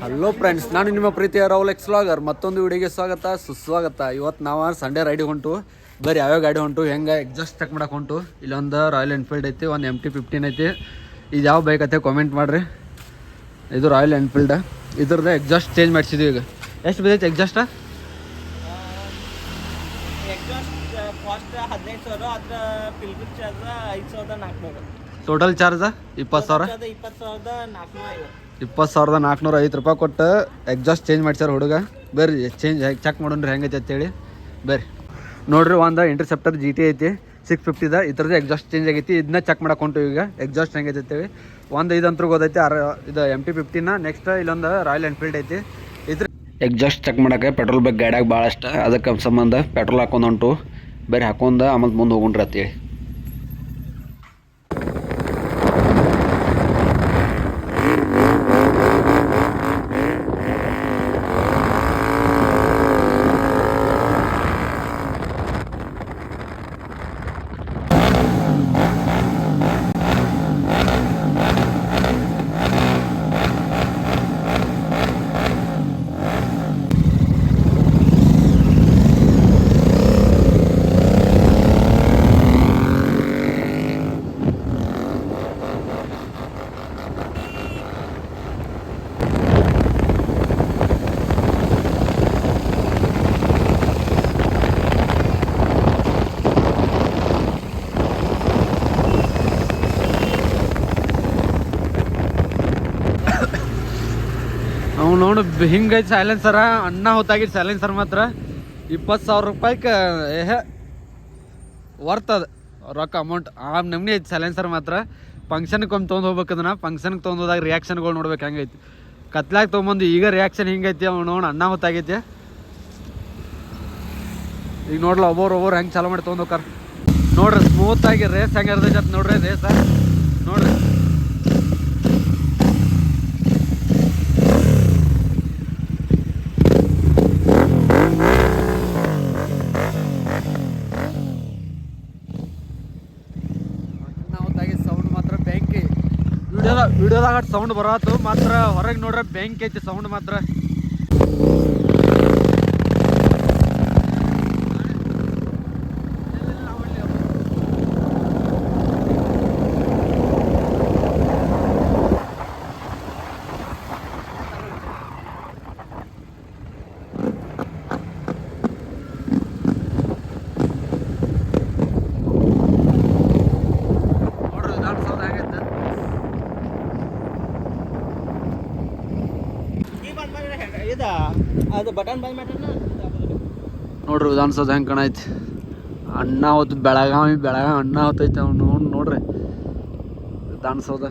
Hello friends, ನಾನು ನಿಮ್ಮ ಪ್ರೀತಿಯ ರಾಹುಲ್ ಎಕ್ಸ್ ವ್ಲಾಗರ್. ಮತ್ತೊಂದು ವಿಡಿಯೋಗೆ ಸ್ವಾಗತ ಸುಸ್ವಾಗತ. ಇವತ್ತು ನಾವು ಸಂಡೇ ರೈಡಿಗೆ ಹೊಂಟು. ಬರೀ ಯಾವ್ಯಾವ ಗಾಡಿ ಹೊಂಟು ಹೆಂಗೆ ಎಕ್ಸಾಸ್ಟ್ ಚೆಕ್ ಮಾಡಕ್ಕೆ ಹೊಂಟು. ಇಲ್ಲೊಂದು ರಾಯಲ್ ಎನ್ಫೀಲ್ಡ್ ಐತಿ, ಒಂದು MT-15 ಐತಿ. ಇದು ಯಾವ ಬೈಕ್ ಐತೆ ಕಾಮೆಂಟ್ ಮಾಡಿರಿ. ಇದು ರಾಯಲ್ ಎನ್ಫೀಲ್ಡ್. ಇದ್ರದ್ದು ಎಕ್ಸಾಸ್ಟ್ ಚೇಂಜ್ ಮಾಡಿಸಿದ್ವಿ. ಈಗ ಎಷ್ಟು ಬಿದ್ದೈತೆ ಎಕ್ಸಾಸ್ಟ? ಟೋಟಲ್ ಚಾರ್ಜ 20,450 ರೂಪಾಯಿ ಕೊಟ್ಟು ಎಕ್ಸಾಸ್ಟ್ ಚೇಂಜ್ ಮಾಡ್ಸ್ಯಾರ ಹುಡುಗ. ಬರ್ರಿ ಚೇಂಜ್ ಚೆಕ್ ಮಾಡೋಣ್ರಿ ಹೆಂಗೈತೆ ಅಂತೇಳಿ. ಬರ್ರಿ ನೋಡ್ರಿ, ಒಂದು ಇಂಟರ್ಸೆಪ್ಟರ್ GT ಐತಿ 650. ಇದ್ರದ್ದು ಎಕ್ಸಾಸ್ಟ್ ಚೇಂಜ್ ಆಗೈತಿ. ಇದನ್ನ ಚೆಕ್ ಮಾಡಕ್ಕೆ ಹೊಂಟು ಈಗ ಎಕ್ಸಾಸ್ಟ್ ಹೆಂಗೈತೆ ಅಂತೇಳಿ. ಒಂದು ಇದಂತೂ ಗೊತ್ತೈತಿ, ಇದು MT-15. ನೆಕ್ಸ್ಟ್ ಇಲ್ಲೊಂದು ರಾಯಲ್ ಎನ್ಫೀಲ್ಡ್ ಐತಿ. ಇದ್ರ ಎಕ್ಸಾಸ್ಟ್ ಚೆಕ್ ಮಾಡೋಕೆ ಪೆಟ್ರೋಲ್ ಬೇಕು ಗಾಡಿಯಾಗ ಭಾಳ ಅಷ್ಟ. ಅದಕ್ಕೆ ಸಂಬಂಧ ಪೆಟ್ರೋಲ್ ಹಾಕೊಂಡು ಹೊಂಟು. ಬರೀ ಹಾಕೊಂಡು ಆಮೇಲೆ ಮುಂದೆ ಹೋಗೋಣ್ರಿ ಅಂತೇಳಿ. ಅವ್ನು ನೋಡು ಹಿಂಗೈತೆ ಸೈಲೆನ್ಸರ. ಅಣ್ಣ ಹೊತ್ತಾಗಿದ್ದು ಸೈಲೆನ್ಸರ್ ಮಾತ್ರ 20,000 ರೂಪಾಯಿಗೆ ವರ್ತದ ರೊಕ್ಕ ಅಮೌಂಟ್. ಆ ನಮ್ನಿ ಐತಿ ಸೈಲೆನ್ಸರ್ ಮಾತ್ರ. ಫಂಕ್ಷನ್ಗೆ ಒಮ್ಮೆ ತೊಗೊಂಡು ಹೋಗ್ಬೇಕದನ್ನ. ಫಂಕ್ಷನ್ಗೆ ತೊಗೊಂಡು ಹೋದಾಗ ರಿಯಾಕ್ಷನ್ಗಳು ನೋಡ್ಬೇಕು ಹೆಂಗೈತಿ. ಕತ್ಲಾಗ ತೊಗೊಂಬಂದು ಈಗ ರಿಯಾಕ್ಷನ್ ಹಿಂಗೈತಿ. ಅವ್ನು ನೋಡು ಅಣ್ಣ ಹೊತ್ತಾಗೈತಿ. ಈಗ ನೋಡ್ಲ ಒಬ್ಬರು ಹೆಂಗೆ ಚಾಲೂ ಮಾಡಿ ತೊಗೊಂಡು ಹೋಗ್ತಾರೆ ನೋಡ್ರಿ. ಸ್ಮೂತಾಗಿ ರೇಸ್ ಹೆಂಗೆ ಇರ್ತೈತೆ ನೋಡ್ರಿ. ರೇಸ ನೋಡ್ರಿ. ಸೌಂಡ್ ಮಾತ್ರ ಬೆಂಕಿ. ವಿಡಿಯೋದಾಗ ಸೌಂಡ್ ಬರತ್ತು ಮಾತ್ರ. ಹೊರಗೆ ನೋಡ್ರೆ ಬೆಂಕಿ ಐತಿ ಸೌಂಡ್ ಮಾತ್ರ. ಅದು ಬಟನ್ ಬಂದ್ ಮಾಡ್ರಿ ನೋಡ್ರಿ ವಿಧಾನಸೌಧ ಹೆಂಗೆ ಕಾಣೈತಿ. ಅಣ್ಣ ಹೊತ್ತು ಬೆಳಗಾವಿ ಅಣ್ಣ ಹೊತ್ತೈತಿ. ಅವ್ನು ನೋಡ್ರಿ ವಿಧಾನಸೌಧ.